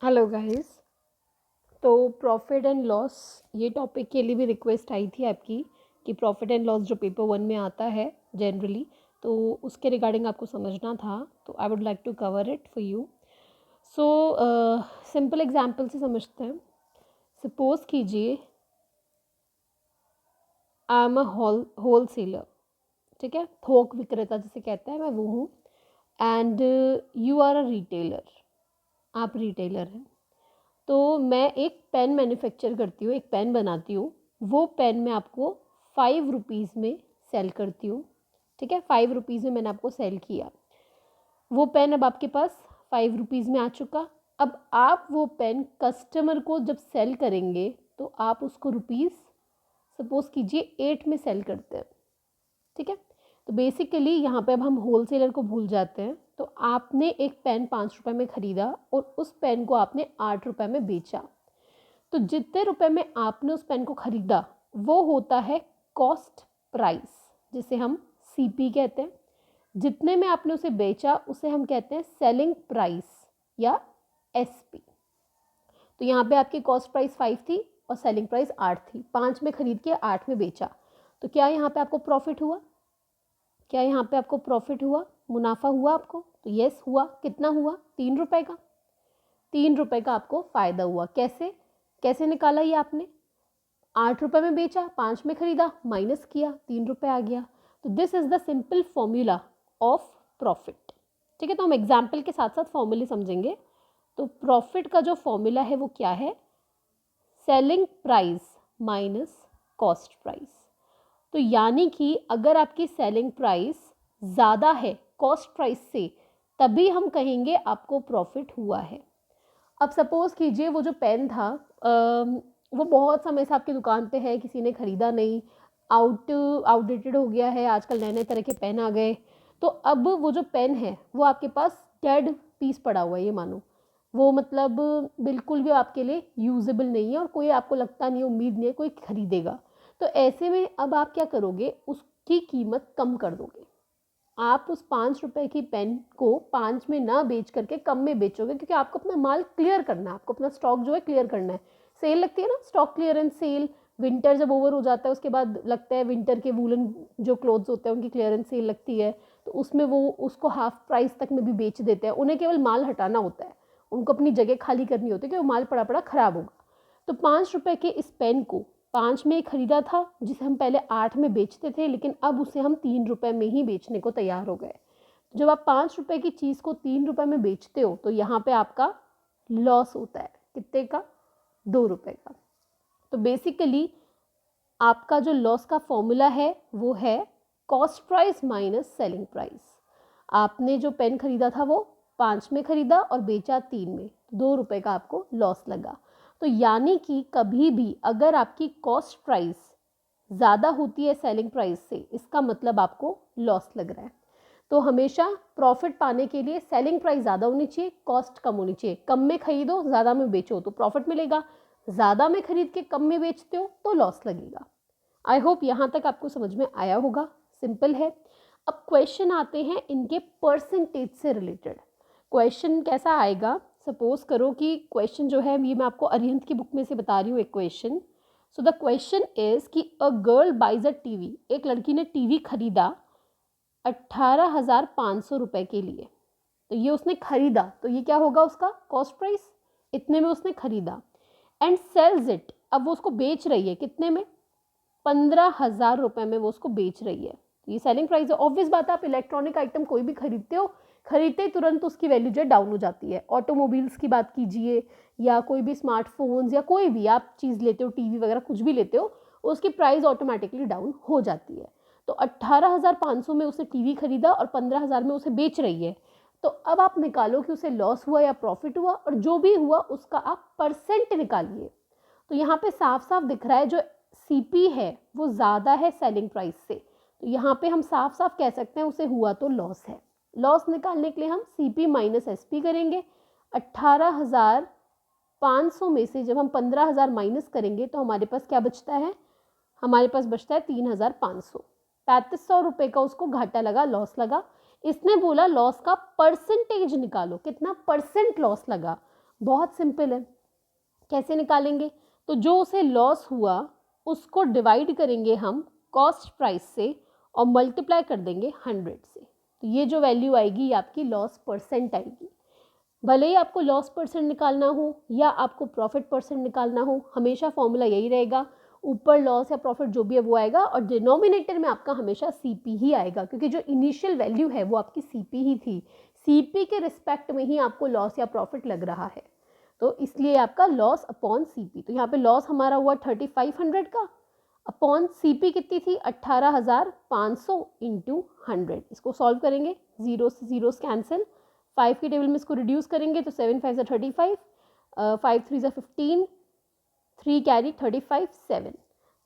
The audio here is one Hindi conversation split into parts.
Hello guys. तो प्रॉफिट एंड लॉस ये टॉपिक के लिए भी रिक्वेस्ट आई थी आपकी कि प्रॉफिट एंड लॉस जो पेपर 1 में आता है जनरली, तो उसके रिगार्डिंग आपको समझना था। तो I would like to cover it for you. So simple example से समझते हैं। सपोज कीजिए I am a wholesaler, ठीक है, थोक विक्रेता जिसे कहते हैं, मैं वो हूँ। And you are a retailer, आप रिटेलर हैं। तो मैं एक पेन मैन्युफैक्चर करती हूँ, एक पेन बनाती हूँ। वो पेन मैं आपको 5 रुपीज़ में सेल करती हूँ, ठीक है। 5 रुपीज़ में मैंने आपको सेल किया। वो पेन अब आपके पास 5 रुपीज़ में आ चुका। अब आप वो पेन कस्टमर को जब सेल करेंगे तो आप उसको रुपीज़ सपोज कीजिए 8 में सेल करते हैं, ठीक है। तो बेसिकली यहाँ पे अब हम होलसेलर को भूल जाते हैं। तो आपने एक पेन 5 रुपये में ख़रीदा और उस पेन को आपने 8 रुपये में बेचा। तो जितने रुपए में आपने उस पेन को खरीदा वो होता है कॉस्ट प्राइस, जिसे हम सीपी कहते हैं। जितने में आपने उसे बेचा उसे हम कहते हैं सेलिंग प्राइस या एसपी। तो यहाँ पे आपकी कॉस्ट प्राइस 5 थी और सेलिंग प्राइस 8 थी। 5 में खरीद के 8 में बेचा। तो क्या यहाँ पे आपको प्रॉफिट हुआ? क्या यहाँ पे आपको प्रॉफिट हुआ, मुनाफा हुआ आपको? तो यस हुआ। कितना हुआ? 3 रुपए का। 3 रुपए का आपको फायदा हुआ। कैसे कैसे निकाला ये आपने? 8 रुपए में बेचा, 5 में खरीदा, माइनस किया, 3 रुपए आ गया। तो this is the simple formula of profit, ठीक है। तो हम एग्जाम्पल के साथ साथ फॉर्मूले समझेंगे। तो प्रॉफिट का जो फॉर्मूला है वो क्या है? Selling price minus cost price. तो यानी कि अगर आपकी सेलिंग प्राइस ज़्यादा है कॉस्ट प्राइस से, तभी हम कहेंगे आपको प्रॉफिट हुआ है। अब सपोज कीजिए वो जो पेन था वो बहुत समय से आपकी दुकान पे है, किसी ने ख़रीदा नहीं, आउटडेटेड हो गया है, आजकल नए नए तरह के पेन आ गए। तो अब वो जो पेन है वो आपके पास डेड पीस पड़ा हुआ है, ये मानो। वो मतलब बिल्कुल भी आपके लिए यूजेबल नहीं है और कोई आपको लगता नहीं है, उम्मीद नहीं है कोई खरीदेगा। तो ऐसे में अब आप क्या करोगे? उसकी कीमत कम कर दोगे। आप उस 5 रुपए की पेन को 5 में ना बेच करके कम में बेचोगे, क्योंकि आपको अपना माल क्लियर करना है, आपको अपना स्टॉक जो है क्लियर करना है। सेल लगती है ना, स्टॉक क्लियरेंस सेल। विंटर जब ओवर हो जाता है उसके बाद लगता है विंटर के वूलन जो क्लोथ्स होते हैं उनकी क्लियरेंस सेल लगती है। तो उसमें वो उसको हाफ प्राइस तक में भी बेच देते हैं। उन्हें केवल माल हटाना होता है, उनको अपनी जगह खाली करनी होती है कि वो माल पड़ा पड़ा खराब होगा। तो 5 रुपए के इस पेन को 5 में खरीदा था, जिसे हम पहले 8 में बेचते थे, लेकिन अब उसे हम 3 रुपए में ही बेचने को तैयार हो गए। जब आप 5 रुपए की चीज़ को 3 रुपए में बेचते हो तो यहाँ पे आपका लॉस होता है। कितने का? 2 रुपए का। तो बेसिकली आपका जो लॉस का फॉर्मूला है वो है cost price minus selling price. आपने जो पेन खरीदा था वो 5 में खरीदा और बेचा 3 में, 2 रुपए का आपको लॉस लगा। तो यानी कि कभी भी अगर आपकी कॉस्ट प्राइस ज़्यादा होती है सेलिंग प्राइस से, इसका मतलब आपको लॉस लग रहा है। तो हमेशा प्रॉफिट पाने के लिए सेलिंग प्राइस ज़्यादा होनी चाहिए, कॉस्ट कम होनी चाहिए। कम में खरीदो, ज़्यादा में बेचो तो प्रॉफिट मिलेगा। ज़्यादा में खरीद के कम में बेचते हो तो लॉस लगेगा। आई होप यहाँ तक आपको समझ में आया होगा। सिंपल है। अब क्वेश्चन आते हैं इनके परसेंटेज से रिलेटेड। क्वेश्चन कैसा आएगा? सपोज करो कि क्वेश्चन जो है ये मैं आपको अरिहंत की बुक में से बता रही हूँ एक question. So the question is कि a girl buys a TV, एक लड़की ने टीवी खरीदा 18,500 रुपए के लिए। तो ये उसने खरीदा, तो ये क्या होगा उसका कॉस्ट प्राइस? इतने में उसने खरीदा। एंड सेल्स इट, अब वो उसको बेच रही है कितने में? 15,000 रुपए में वो उसको बेच रही है। ये सेलिंग प्राइस है। ऑब्वियस बात है, आप इलेक्ट्रॉनिक आइटम कोई भी खरीदते हो, खरीदते ही तुरंत उसकी वैल्यू जो है डाउन हो जाती है। ऑटोमोबाइल्स की बात कीजिए या कोई भी स्मार्टफोन्स या कोई भी आप चीज़ लेते हो, टीवी वगैरह कुछ भी लेते हो, उसकी प्राइस ऑटोमेटिकली डाउन हो जाती है। तो 18,500 में उसे टीवी खरीदा और 15,000 में उसे बेच रही है। तो अब आप निकालो कि उसे लॉस हुआ या प्रॉफिट हुआ, और जो भी हुआ उसका आप परसेंट निकालिए। तो यहाँ पे साफ साफ दिख रहा है जो सीपी है वो ज़्यादा है सेलिंग प्राइस से। तो यहाँ पे हम साफ साफ कह सकते हैं उसे हुआ तो लॉस है। लॉस निकालने के लिए हम सीपी माइनस एसपी करेंगे। 18,500 में से जब हम 15,000 माइनस करेंगे तो हमारे पास क्या बचता है? हमारे पास बचता है 3,500। 3,500 रुपये का उसको घाटा लगा, लॉस लगा। इसने बोला लॉस का परसेंटेज निकालो, कितना परसेंट लॉस लगा। बहुत सिंपल है। कैसे निकालेंगे? तो जो उसे लॉस हुआ उसको डिवाइड करेंगे हम कॉस्ट प्राइस से और मल्टीप्लाई कर देंगे 100 से। तो ये जो वैल्यू आएगी ये आपकी लॉस परसेंट आएगी। भले ही आपको लॉस परसेंट निकालना हो या आपको प्रॉफिट परसेंट निकालना हो, हमेशा फॉर्मूला यही रहेगा, ऊपर लॉस या प्रॉफिट जो भी है वो आएगा और डिनोमिनेटर में आपका हमेशा सीपी ही आएगा, क्योंकि जो इनिशियल वैल्यू है वो आपकी सीपी ही थी। सीपी के रिस्पेक्ट में ही आपको लॉस या प्रॉफिट लग रहा है, तो इसलिए आपका लॉस अपॉन सीपी। तो यहाँ पे लॉस हमारा हुआ 3500 का, अपॉन सीपी कितनी थी 18,500 इंटू 100। इसको सॉल्व करेंगे, जीरो से जीरो कैंसिल, 5 की टेबल में इसको रिड्यूस करेंगे तो 7 5 35, 5 3 15, 3 कैरी 35, 7,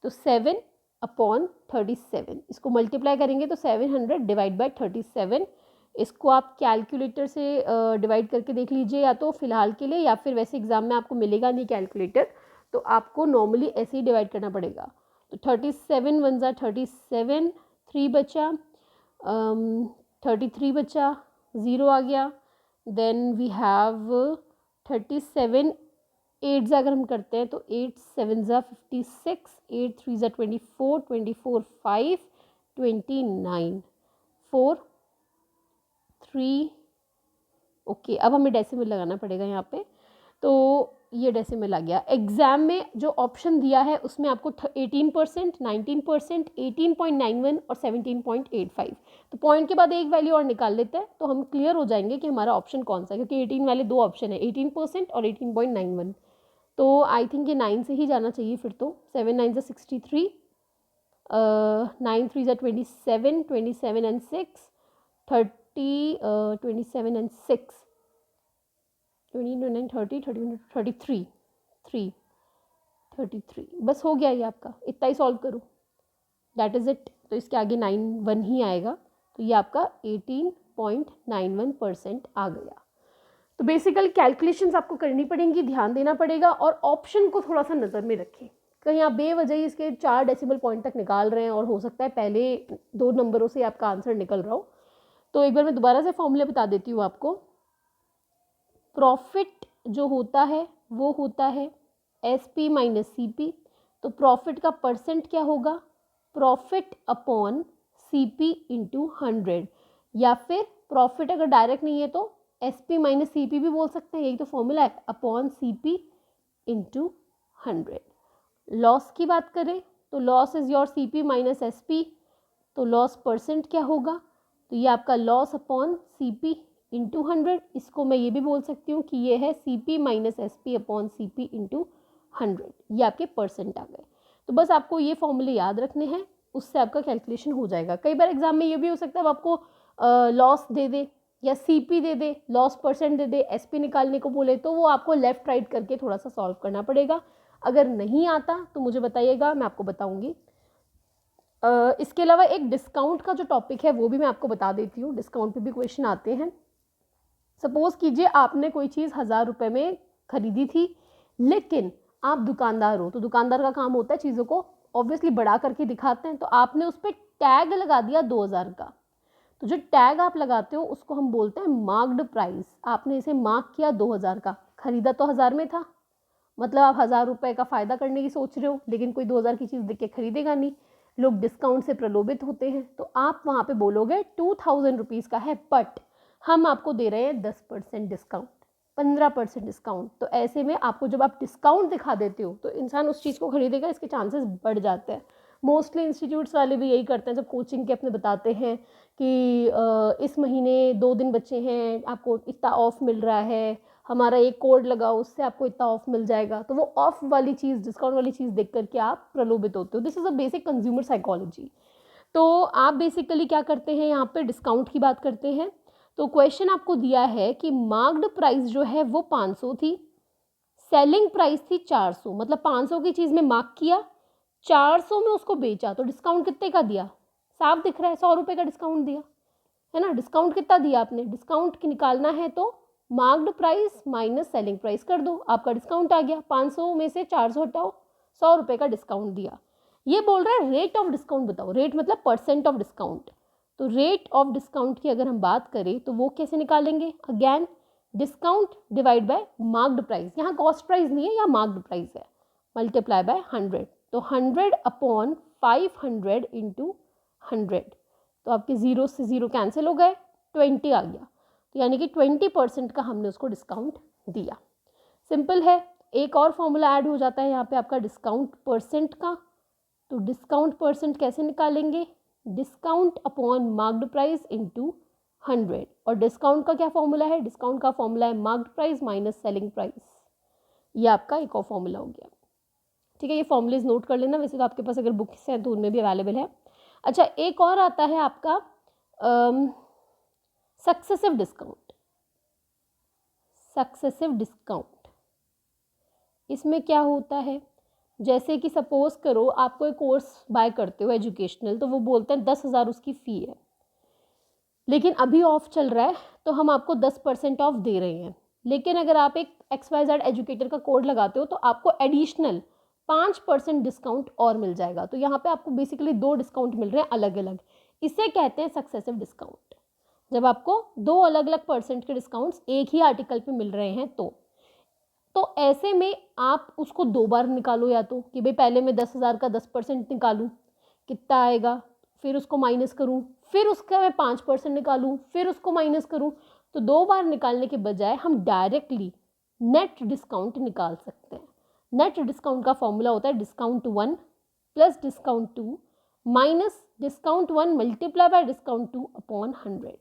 तो 7 अपॉन 37। इसको मल्टीप्लाई करेंगे तो 700 डिवाइड बाय 37। इसको आप कैलकुलेटर से डिवाइड करके देख लीजिए या तो फिलहाल के लिए, या फिर वैसे एग्जाम में आपको मिलेगा नहीं कैलकुलेटर, तो आपको नॉर्मली ऐसे ही डिवाइड करना पड़ेगा। तो 37 1 ज़ा 37, 3 बचा, 33 बचा, 0 आ गया। देन वी हैव 37, 8 ज़ा अगर हम करते हैं तो 8 7 ज़ा 56, 8 3 ज़ा 24, 24 5, 29, 4 3। ओके, अब हमें डेसिमल लगाना पड़ेगा यहाँ पे, तो ये डेसिमल आ गया। एग्जाम में जो ऑप्शन दिया है उसमें आपको 18%, 19%, 18.91 और 17.85। तो पॉइंट के बाद एक वैल्यू और निकाल लेते हैं तो हम क्लियर हो जाएंगे कि हमारा ऑप्शन कौन सा है, क्योंकि 18 वाले दो ऑप्शन है, 18% और 18.91। तो आई थिंक ये 9 से ही जाना चाहिए फिर तो। 7 9 ज़ा 63, 9 3 ज़ा 27, 27 एंड 6 30, 27 एंड 6 29 30 33, 3 33। बस हो गया ये आपका, इतना ही सॉल्व करो, दैट इज़ इट। तो इसके आगे 91 ही आएगा, तो ये आपका 18.91% आ गया। तो बेसिकली कैलकुलेशंस आपको करनी पड़ेंगी, ध्यान देना पड़ेगा और ऑप्शन को थोड़ा सा नज़र में रखें। कहीं आप बेवजह ही इसके 4 डेसिमल पॉइंट तक निकाल रहे हैं और हो सकता है पहले 2 नंबरों से आपका आंसर निकल रहा हो। तो एक बार मैं दोबारा से फॉर्मूला बता देती हूँ आपको। प्रॉफिट जो होता है वो होता है एसपी माइनस सीपी। तो प्रॉफिट का परसेंट क्या होगा? प्रॉफिट अपॉन सीपी इंटू 100, या फिर प्रॉफिट अगर डायरेक्ट नहीं है तो एसपी माइनस सीपी भी बोल सकते हैं, यही तो फॉर्मूला है, अपॉन सीपी इंटू 100। लॉस की बात करें तो loss is your CP minus SP, तो लॉस परसेंट क्या होगा? तो ये आपका लॉस अपॉन सीपी इंटू 100। इसको मैं ये भी बोल सकती हूँ कि ये है CP minus SP upon CP into 100। ये आपके परसेंट आ गए। तो बस आपको ये फॉर्मूले याद रखने हैं, उससे आपका कैलकुलेशन हो जाएगा। कई बार एग्जाम में ये भी हो सकता है अब आपको लॉस दे दे या सीपी दे दे, लॉस परसेंट दे दे, एसपी निकालने को बोले, तो वो आपको लेफ्ट राइट करके थोड़ा सा सॉल्व करना पड़ेगा। अगर नहीं आता तो मुझे बताइएगा, मैं आपको बताऊँगी। इसके अलावा एक डिस्काउंट का जो टॉपिक है वो भी मैं आपको बता देती हूँ। डिस्काउंट पे भी क्वेश्चन आते हैं। सपोज कीजिए आपने कोई चीज़ 1000 रुपये में खरीदी थी, लेकिन आप दुकानदार हो, तो दुकानदार का काम होता है चीज़ों को ऑब्वियसली बढ़ा करके दिखाते हैं, तो आपने उस पर टैग लगा दिया 2000 का। तो जो टैग आप लगाते हो उसको हम बोलते हैं मार्क्ड प्राइस। आपने इसे मार्क किया 2000 का, खरीदा तो 1000 में था, मतलब आप 1000 रुपये का फ़ायदा करने की सोच रहे हो, लेकिन कोई 2000 की चीज़ देख के खरीदेगा नहीं, लोग डिस्काउंट से प्रलोभित होते हैं, तो आप वहाँ पे बोलोगे 2000 रुपीज़ का है, बट हम आपको दे रहे हैं 10% डिस्काउंट, 15% डिस्काउंट। तो ऐसे में आपको जब आप डिस्काउंट दिखा देते हो तो इंसान उस चीज़ को खरीदेगा, इसके चांसेस बढ़ जाते हैं। मोस्टली इंस्टीट्यूट्स वाले भी यही करते हैं, जब कोचिंग के अपने बताते हैं कि इस महीने 2 दिन बचे हैं, आपको इतना ऑफ मिल रहा है, हमारा एक कोड लगाओ उससे आपको इतना ऑफ मिल जाएगा, तो वो ऑफ वाली चीज़, डिस्काउंट वाली चीज़ देख करके आप प्रलोभित होते हो। This is a basic consumer psychology. तो आप बेसिकली क्या करते हैं, यहाँ पे डिस्काउंट की बात करते हैं। तो क्वेश्चन आपको दिया है कि मार्क्ड प्राइस जो है वो 500 थी, सेलिंग प्राइस थी 400, मतलब 500 की चीज़ में मार्क किया, 400 में उसको बेचा, तो डिस्काउंट कितने का दिया? साफ दिख रहा है, 100 रुपये का डिस्काउंट दिया है ना। डिस्काउंट कितना दिया आपने? डिस्काउंट निकालना है तो marked price minus selling price कर दो, आपका डिस्काउंट आ गया। 500 में से 400 हटाओ, 100 रुपये का डिस्काउंट दिया। ये बोल रहा है रेट ऑफ डिस्काउंट बताओ, रेट मतलब परसेंट ऑफ डिस्काउंट। तो रेट ऑफ डिस्काउंट की अगर हम बात करें तो वो कैसे निकालेंगे? Again discount divide by marked price, यहाँ कॉस्ट प्राइस नहीं है, यहाँ मार्क्ड प्राइस है, मल्टीप्लाई बाय 100, तो 100 अपॉन 500 इंटू 100, तो आपके 0 से 0 कैंसिल हो गए, 20 आ गया, तो यानी कि 20% का हमने उसको डिस्काउंट दिया। सिंपल है। एक और फॉर्मूला ऐड हो जाता है यहाँ पे आपका डिस्काउंट परसेंट का, तो डिस्काउंट परसेंट कैसे निकालेंगे, discount upon marked price into 100, और डिस्काउंट का क्या फॉर्मूला है, डिस्काउंट का फॉर्मूला है marked price minus selling price, ये आपका एक और फॉर्मूला हो गया। ठीक है, ये फॉर्मूलेज नोट कर लेना, वैसे तो आपके पास अगर बुक्स हैं तो उनमें भी अवेलेबल है। अच्छा, एक और आता है आपका सक्सेसिव डिस्काउंट। सक्सेसिव डिस्काउंट, इसमें क्या होता है, जैसे कि सपोज करो आप कोई कोर्स बाय करते हो एजुकेशनल, तो वो बोलते हैं 10,000 उसकी फ़ी है, लेकिन अभी ऑफ चल रहा है तो हम आपको 10% ऑफ दे रहे हैं, लेकिन अगर आप एक XYZ एजुकेटर का कोड लगाते हो तो आपको एडिशनल 5% डिस्काउंट और मिल जाएगा। तो यहाँ पे आपको बेसिकली 2 डिस्काउंट मिल रहे हैं अलग अलग, इसे कहते हैं सक्सेसिव डिस्काउंट। जब आपको 2 अलग अलग परसेंट के डिस्काउंट्स एक ही आर्टिकल पे मिल रहे हैं तो ऐसे में आप उसको 2 बार निकालो, या तो कि भाई पहले मैं 10,000 का 10% निकालूं, कितना आएगा, फिर उसको माइनस करूं, फिर उसका मैं 5% निकालूं, फिर उसको माइनस करूं। तो 2 बार निकालने के बजाय हम डायरेक्टली नेट डिस्काउंट निकाल सकते हैं। नेट डिस्काउंट का फॉर्मूला होता है discount 1 plus discount 2 minus discount 1 multiply by discount 2 upon 100।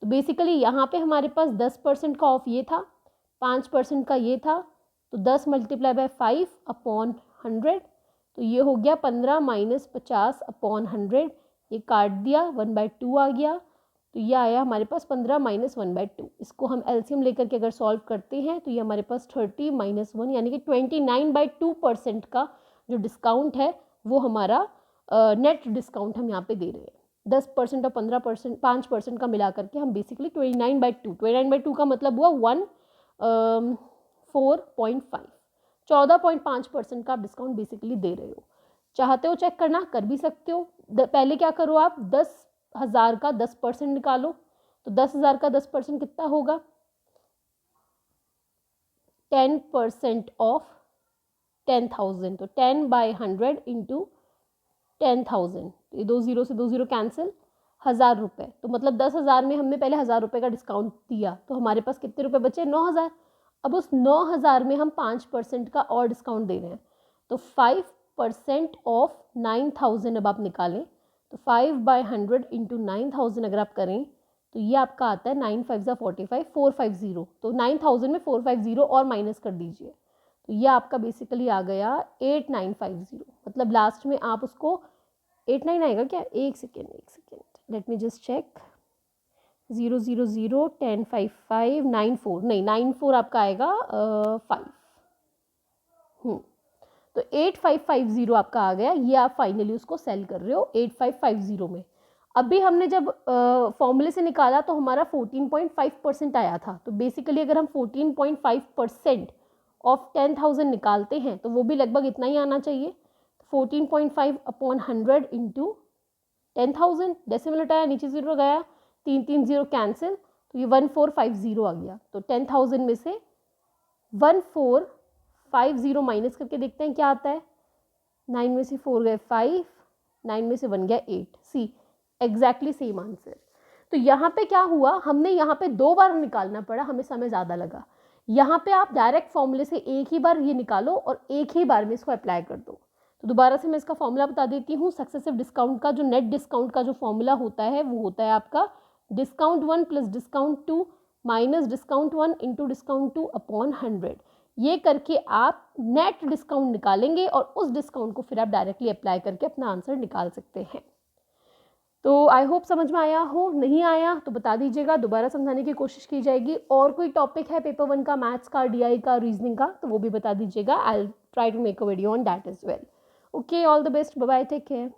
तो बेसिकली यहाँ पे हमारे पास 10% का ऑफ ये था, 5% का ये था, तो 10 मल्टीप्लाई बाय 5 अपॉन 100, तो ये हो गया 15 माइनस 50 अपॉन 100, ये काट दिया, 1/2 आ गया, तो ये आया हमारे पास 15 माइनस 1/2। इसको हम एलसीएम लेकर के अगर सॉल्व करते हैं तो ये हमारे पास 30 माइनस 1 यानी कि 29/2% का जो डिस्काउंट है वो हमारा नेट डिस्काउंट हम यहाँ पे दे रहे हैं। 10% और 15% 5% का मिला करके हम बेसिकली 29/2 का मतलब हुआ 4.5 14.5% का आप डिस्काउंट बेसिकली दे रहे हो। चाहते हो चेक करना कर भी सकते हो। पहले क्या करो आप 10,000 का 10% निकालो, तो 10,000 का 10% कितना होगा, 10% ऑफ 10,000, तो 10/100 इंटू 10,000, ये 2 0 से 2 0 कैंसिल, 1,000 रुपये, तो मतलब 10,000 में हमने पहले 1,000 रुपये का डिस्काउंट दिया, तो हमारे पास कितने रुपए बचे, 9,000। अब उस 9,000 में हम 5% का और डिस्काउंट दे रहे हैं, तो 5% ऑफ 9,000 अब आप निकालें, तो 5/100 इंटू 9,000 अगर आप करें तो ये आपका आता है 9 5 45 450, तो 9,000 में 450 और माइनस कर दीजिए, तो ये आपका बेसिकली आ गया 8950। मतलब लास्ट में आप उसको 89 आएगा क्या, एक second let me just check, 0 0 0 10 5 5 9 4 नहीं 9 4 आपका आएगा 5, तो 8550 आपका आ गया। ये आप फाइनली उसको सेल कर रहे हो 8550 में। अभी हमने जब फॉर्मूले से निकाला तो हमारा 14.5% आया था, तो बेसिकली अगर हम 14.5% ऑफ 10,000 निकालते हैं तो वो भी लगभग इतना ही आना चाहिए, 14.5 अपॉन 100 इंटू 10,000, डेसिमल हटाया नीचे 0 गया, 3 3 0 कैंसिल, तो ये 1450 आ गया। तो 10,000 में से 1450 माइनस करके देखते हैं क्या आता है, 9 में से 4 गए 5, 9 में से 1 गया 8, सी एग्जैक्टली सेम आंसर। तो यहाँ पे क्या हुआ, हमने यहाँ पे 2 बार निकालना पड़ा, हमें समय ज़्यादा लगा। यहाँ पे आप डायरेक्ट फॉर्मूले से एक ही बार ये निकालो और एक ही बार में इसको अप्लाई कर दो। तो दोबारा से मैं इसका फॉर्मूला बता देती हूँ। सक्सेसिव डिस्काउंट का जो नेट डिस्काउंट का जो फॉर्मूला होता है वो होता है आपका discount 1 plus discount 2 minus discount 1 into discount 2 upon 100। ये करके आप नेट डिस्काउंट निकालेंगे और उस डिस्काउंट को फिर आप डायरेक्टली अप्लाई करके अपना आंसर निकाल सकते हैं। तो आई होप समझ में आया हो, नहीं आया तो बता दीजिएगा, दोबारा समझाने की कोशिश की जाएगी। और कोई टॉपिक है पेपर 1 का, मैथ्स का, DI का, रीजनिंग का, तो वो भी बता दीजिएगा। I will try to make a video on that as well. Okay, all the best, bye bye, take care.